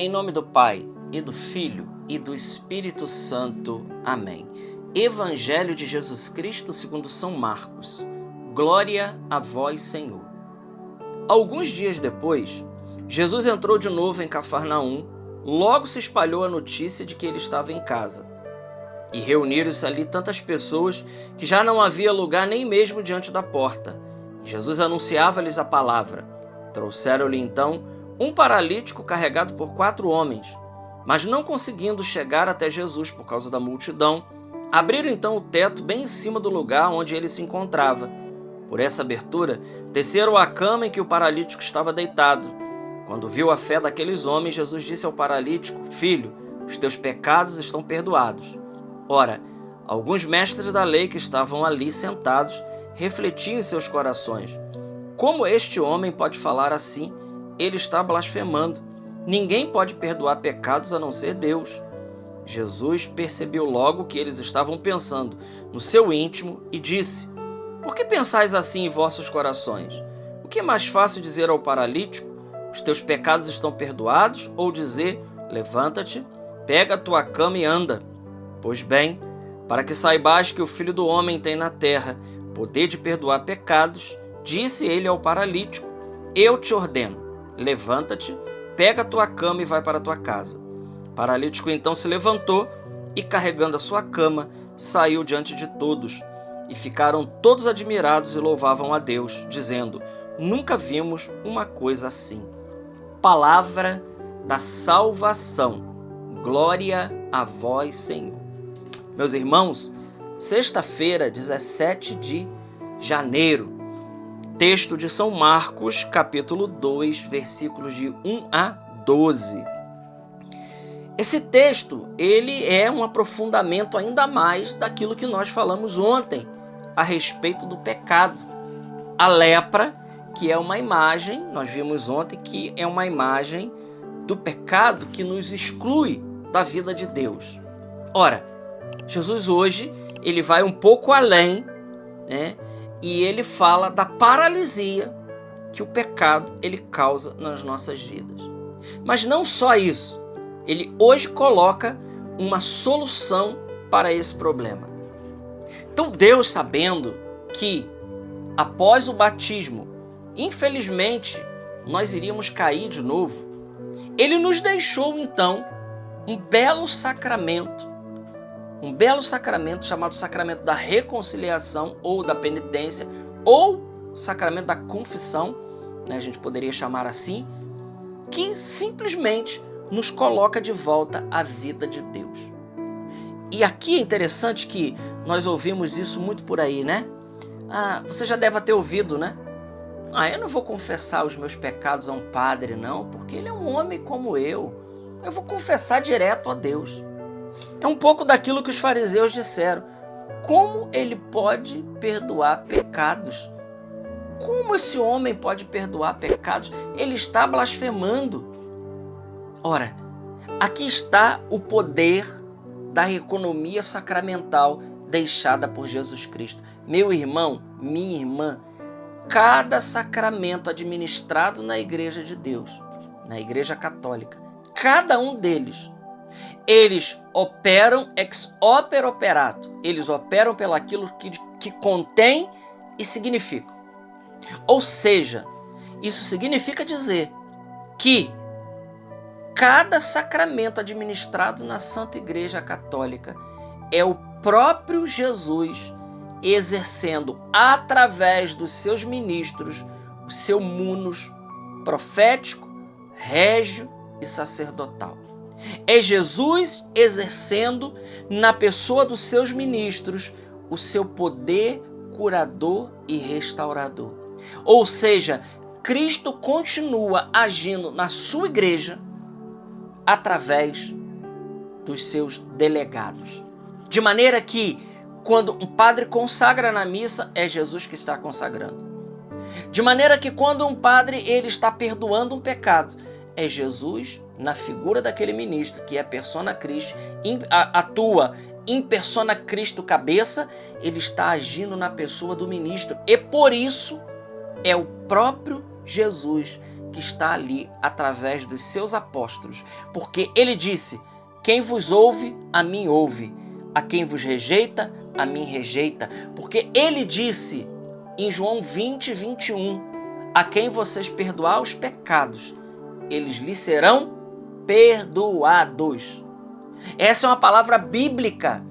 Em nome do Pai, e do Filho, e do Espírito Santo. Amém. Evangelho de Jesus Cristo segundo São Marcos. Glória a vós, Senhor. Alguns dias depois, Jesus entrou de novo em Cafarnaum. Logo se espalhou a notícia de que ele estava em casa. E reuniram-se ali tantas pessoas que já não havia lugar nem mesmo diante da porta. Jesus anunciava-lhes a palavra. Trouxeram-lhe então um paralítico carregado por 4 homens, mas não conseguindo chegar até Jesus por causa da multidão, abriram então o teto bem em cima do lugar onde ele se encontrava. Por essa abertura, desceram à cama em que o paralítico estava deitado. Quando viu a fé daqueles homens, Jesus disse ao paralítico: Filho, os teus pecados estão perdoados. Ora, alguns mestres da lei que estavam ali sentados refletiam em seus corações: como este homem pode falar assim? Ele está blasfemando. Ninguém pode perdoar pecados a não ser Deus. Jesus percebeu logo que eles estavam pensando no seu íntimo e disse: Por que pensais assim em vossos corações? O que é mais fácil dizer ao paralítico: Os teus pecados estão perdoados? Ou dizer: Levanta-te, pega a tua cama e anda? Pois bem, para que saibais que o Filho do Homem tem na terra poder de perdoar pecados, disse ele ao paralítico: Eu te ordeno, levanta-te, pega a tua cama e vai para a tua casa. O paralítico então se levantou e, carregando a sua cama, saiu diante de todos. E ficaram todos admirados e louvavam a Deus, dizendo: Nunca vimos uma coisa assim. Palavra da salvação. Glória a vós, Senhor. Meus irmãos, sexta-feira, 17 de janeiro, texto de São Marcos, capítulo 2, versículos de 1 a 12. Esse texto, ele é um aprofundamento ainda mais daquilo que nós falamos ontem, a respeito do pecado. A lepra, que é uma imagem, nós vimos ontem que é uma imagem do pecado que nos exclui da vida de Deus. Ora, Jesus hoje, ele vai um pouco além, né? E ele fala da paralisia que o pecado ele causa nas nossas vidas. Mas não só isso, ele hoje coloca uma solução para esse problema. Então Deus, sabendo que após o batismo, infelizmente, nós iríamos cair de novo, ele nos deixou então um belo sacramento chamado sacramento da reconciliação ou da penitência, ou sacramento da confissão, né, a gente poderia chamar assim, que simplesmente nos coloca de volta à vida de Deus. E aqui é interessante que nós ouvimos isso muito por aí, né? Você já deve ter ouvido, né? Eu não vou confessar os meus pecados a um padre, não, porque ele é um homem como eu. Eu vou confessar direto a Deus. É um pouco daquilo que os fariseus disseram. Como ele pode perdoar pecados? Como esse homem pode perdoar pecados? Ele está blasfemando. Ora, aqui está o poder da economia sacramental deixada por Jesus Cristo. Meu irmão, minha irmã, cada sacramento administrado na Igreja de Deus, na Igreja Católica, cada um deles, eles operam ex opere operato. Eles operam pelaquilo que contém e significa. Ou seja, isso significa dizer que cada sacramento administrado na Santa Igreja Católica é o próprio Jesus exercendo através dos seus ministros o seu munus profético, régio e sacerdotal. É Jesus exercendo na pessoa dos seus ministros o seu poder curador e restaurador. Ou seja, Cristo continua agindo na sua igreja através dos seus delegados. De maneira que, quando um padre consagra na missa, é Jesus que está consagrando. De maneira que, quando um padre ele está perdoando um pecado, é Jesus, na figura daquele ministro, que é persona Christi, atua em persona Cristo cabeça, ele está agindo na pessoa do ministro. E por isso, é o próprio Jesus que está ali através dos seus apóstolos, porque ele disse: quem vos ouve, a mim ouve, a quem vos rejeita, a mim rejeita, porque ele disse em João 20, 21, a quem vocês perdoar os pecados, eles lhe serão perdoados. Essa é uma palavra bíblica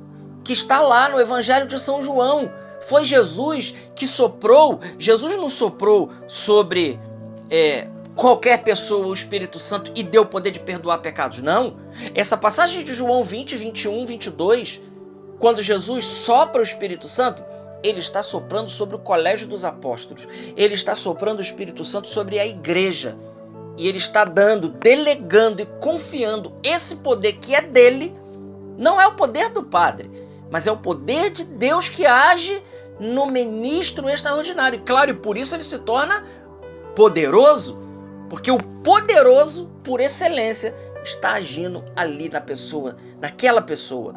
que está lá no Evangelho de São João. Foi Jesus que soprou. Jesus não soprou sobre qualquer pessoa o Espírito Santo e deu o poder de perdoar pecados, não. Essa passagem de João 20, 21, 22, quando Jesus sopra o Espírito Santo, ele está soprando sobre o colégio dos apóstolos. Ele está soprando o Espírito Santo sobre a igreja. E ele está dando, delegando e confiando esse poder que é dele. Não é o poder do Padre, mas é o poder de Deus que age no ministro extraordinário. Claro, e por isso ele se torna poderoso, porque o poderoso, por excelência, está agindo ali na pessoa, naquela pessoa.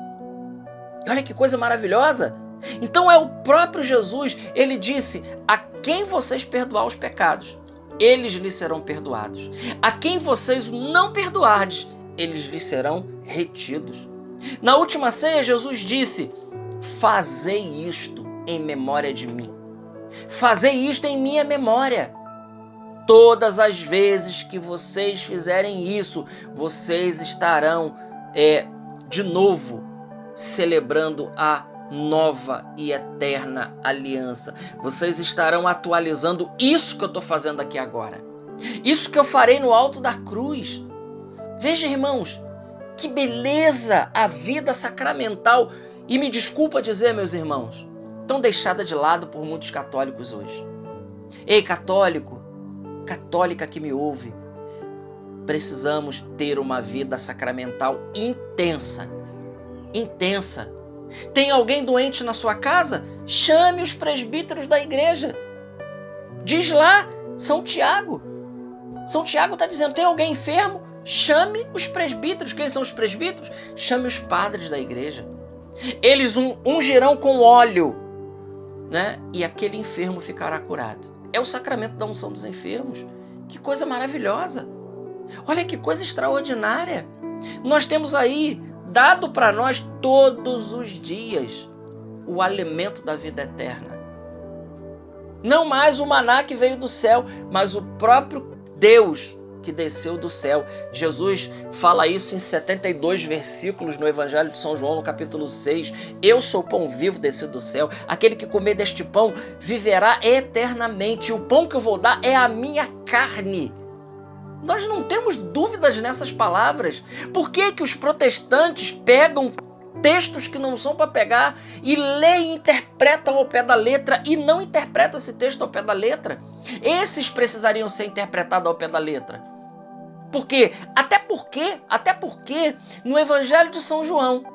E olha que coisa maravilhosa! Então é o próprio Jesus, ele disse: a quem vocês perdoar os pecados, eles lhes serão perdoados. A quem vocês não perdoardes, eles lhes serão retidos. Na última ceia, Jesus disse: fazei isto em memória de mim. Fazei isto em minha memória. Todas as vezes que vocês fizerem isso, vocês estarão de novo celebrando a nova e eterna aliança. Vocês estarão atualizando isso que eu estou fazendo aqui agora. Isso que eu farei no alto da cruz. Veja, irmãos, que beleza a vida sacramental. E me desculpa dizer, meus irmãos, tão deixada de lado por muitos católicos hoje. Ei, católico, católica que me ouve, precisamos ter uma vida sacramental intensa. Intensa. Tem alguém doente na sua casa? Chame os presbíteros da igreja. Diz lá, São Tiago. São Tiago está dizendo, tem alguém enfermo? Chame os presbíteros. Quem são os presbíteros? Chame os padres da igreja. Eles ungirão com óleo, né? E aquele enfermo ficará curado. É o sacramento da unção dos enfermos. Que coisa maravilhosa. Olha que coisa extraordinária. Nós temos aí dado para nós todos os dias o alimento da vida eterna. Não mais o maná que veio do céu, mas o próprio Deus que desceu do céu. Jesus fala isso em 72 versículos no Evangelho de São João, no capítulo 6. Eu sou o pão vivo descido do céu. Aquele que comer deste pão viverá eternamente. O pão que eu vou dar é a minha carne. Nós não temos dúvidas nessas palavras. Por que que os protestantes pegam textos que não são para pegar e leem e interpretam ao pé da letra e não interpretam esse texto ao pé da letra? Esses precisariam ser interpretados ao pé da letra. Por quê? Até porque no Evangelho de São João,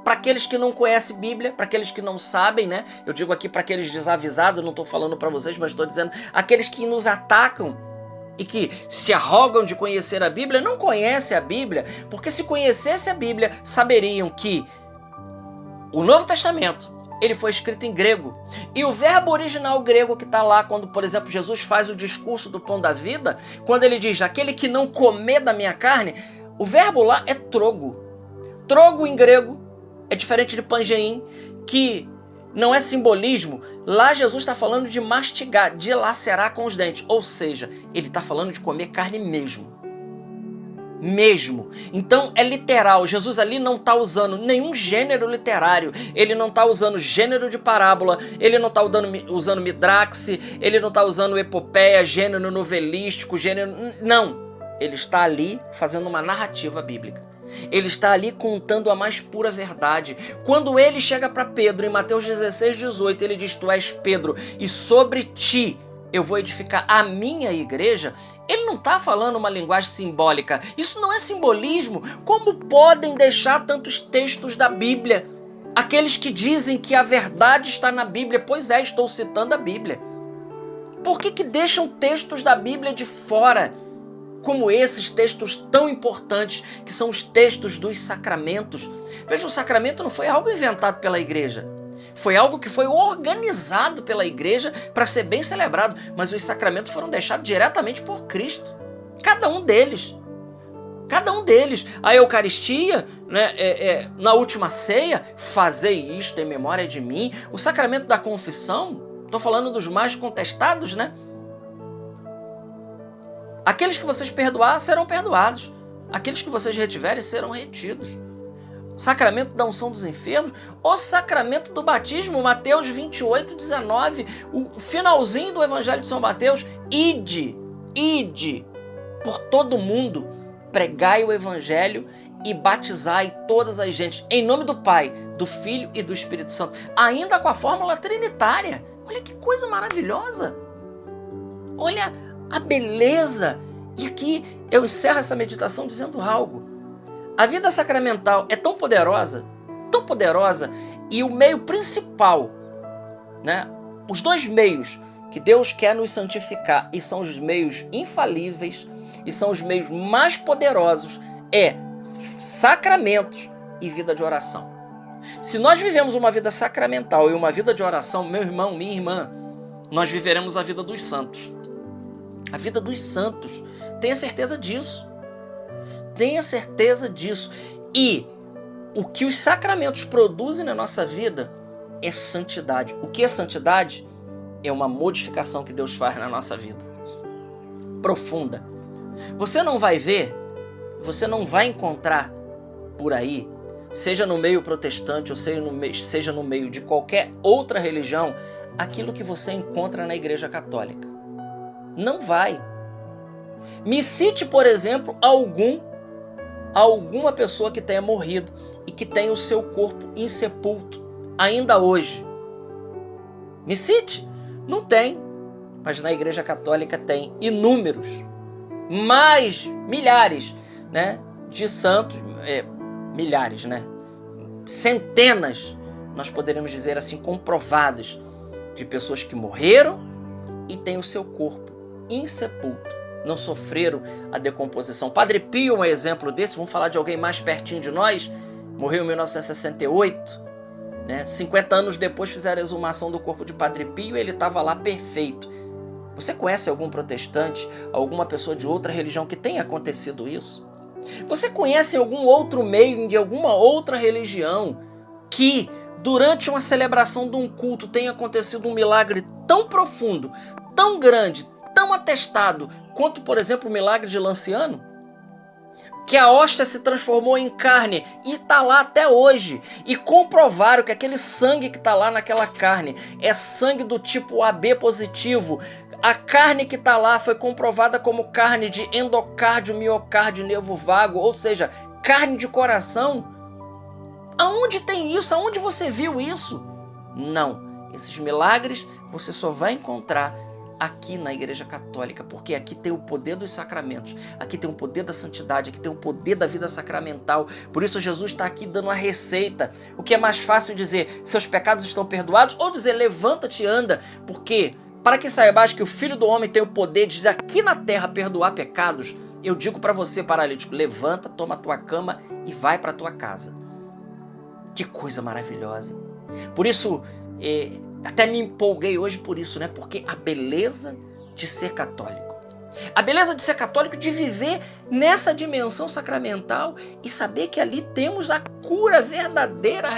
para aqueles que não conhecem Bíblia, para aqueles que não sabem, né? Eu digo aqui para aqueles desavisados, não estou falando para vocês, mas estou dizendo aqueles que nos atacam e que se arrogam de conhecer a Bíblia, não conhecem a Bíblia, porque se conhecesse a Bíblia, saberiam que o Novo Testamento, ele foi escrito em grego. E o verbo original grego que está lá, quando, por exemplo, Jesus faz o discurso do pão da vida, quando ele diz, aquele que não comer da minha carne, o verbo lá é trogo. Trogo em grego é diferente de pangeim, que não é simbolismo. Lá Jesus está falando de mastigar, de lacerar com os dentes. Ou seja, ele está falando de comer carne mesmo. Então é literal. Jesus ali não está usando nenhum gênero literário. Ele não está usando gênero de parábola. Ele não está usando midraxe. Ele não está usando epopeia, gênero novelístico, gênero... Não. Ele está ali fazendo uma narrativa bíblica. Ele está ali contando a mais pura verdade. Quando ele chega para Pedro, em Mateus 16, 18, ele diz, tu és Pedro, e sobre ti eu vou edificar a minha igreja. Ele não está falando uma linguagem simbólica. Isso não é simbolismo. Como podem deixar tantos textos da Bíblia? Aqueles que dizem que a verdade está na Bíblia. Pois é, estou citando a Bíblia. Por que deixam textos da Bíblia de fora? Como esses textos tão importantes, que são os textos dos sacramentos. Veja, o sacramento não foi algo inventado pela igreja. Foi algo que foi organizado pela igreja para ser bem celebrado. Mas os sacramentos foram deixados diretamente por Cristo. Cada um deles. Cada um deles. A Eucaristia, né, na última ceia, fazei isto em memória de mim. O sacramento da confissão, estou falando dos mais contestados, né? Aqueles que vocês perdoar serão perdoados. Aqueles que vocês retiverem serão retidos. O sacramento da unção dos enfermos, o sacramento do batismo, Mateus 28, 19, o finalzinho do Evangelho de São Mateus, ide por todo mundo, pregai o Evangelho e batizai todas as gentes, em nome do Pai, do Filho e do Espírito Santo, ainda com a fórmula trinitária. Olha que coisa maravilhosa! Olha a beleza! E aqui eu encerro essa meditação dizendo algo. A vida sacramental é tão poderosa, e o meio principal, né? Os dois meios que Deus quer nos santificar, e são os meios infalíveis, e são os meios mais poderosos, é sacramentos e vida de oração. Se nós vivemos uma vida sacramental e uma vida de oração, meu irmão, minha irmã, nós viveremos a vida dos santos. A vida dos santos. Tenha certeza disso. Tenha certeza disso. E o que os sacramentos produzem na nossa vida é santidade. O que é santidade? É uma modificação que Deus faz na nossa vida. Profunda. Você não vai ver, você não vai encontrar por aí, seja no meio protestante ou seja no meio de qualquer outra religião, aquilo que você encontra na Igreja Católica. Não vai. Me cite, por exemplo, alguma pessoa que tenha morrido e que tenha o seu corpo insepulto ainda hoje. Me cite. Não tem. Mas na Igreja Católica tem inúmeros, mais milhares, né, de santos, milhares, né, centenas, nós poderíamos dizer assim, comprovadas, de pessoas que morreram e têm o seu corpo insepulto, não sofreram a decomposição. Padre Pio é um exemplo desse. Vamos falar de alguém mais pertinho de nós, morreu em 1968, né? 50 anos depois fizeram a exumação do corpo de Padre Pio e ele estava lá perfeito. Você conhece algum protestante, alguma pessoa de outra religião que tenha acontecido isso? Você conhece algum outro meio de alguma outra religião que durante uma celebração de um culto tenha acontecido um milagre tão profundo, tão grande, tão atestado, quanto, por exemplo, o milagre de Lanciano? Que a hóstia se transformou em carne e está lá até hoje. E comprovaram que aquele sangue que está lá naquela carne é sangue do tipo AB positivo. A carne que está lá foi comprovada como carne de endocárdio, miocárdio, nervo vago, ou seja, carne de coração. Aonde tem isso? Aonde você viu isso? Não. Esses milagres você só vai encontrar aqui na Igreja Católica, porque aqui tem o poder dos sacramentos, aqui tem o poder da santidade, aqui tem o poder da vida sacramental. Por isso Jesus está aqui dando a receita. O que é mais fácil dizer, seus pecados estão perdoados, ou dizer, levanta-te e anda, porque para que saibas que o Filho do Homem tem o poder de aqui na terra perdoar pecados, eu digo para você, paralítico, levanta, toma a tua cama e vai para a tua casa. Que coisa maravilhosa. Por isso, até me empolguei hoje por isso, né? Porque a beleza de ser católico. A beleza de ser católico, de viver nessa dimensão sacramental e saber que ali temos a cura verdadeira,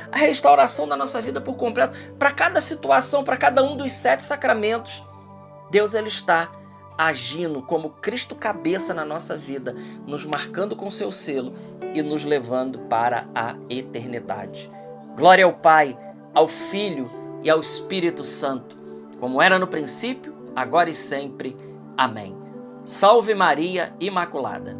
a restauração da nossa vida por completo. Para cada situação, para cada um dos 7 sacramentos, Deus ele está agindo como Cristo cabeça na nossa vida, nos marcando com seu selo e nos levando para a eternidade. Glória ao Pai, ao Filho e ao Espírito Santo, como era no princípio, agora e sempre. Amém. Salve Maria Imaculada.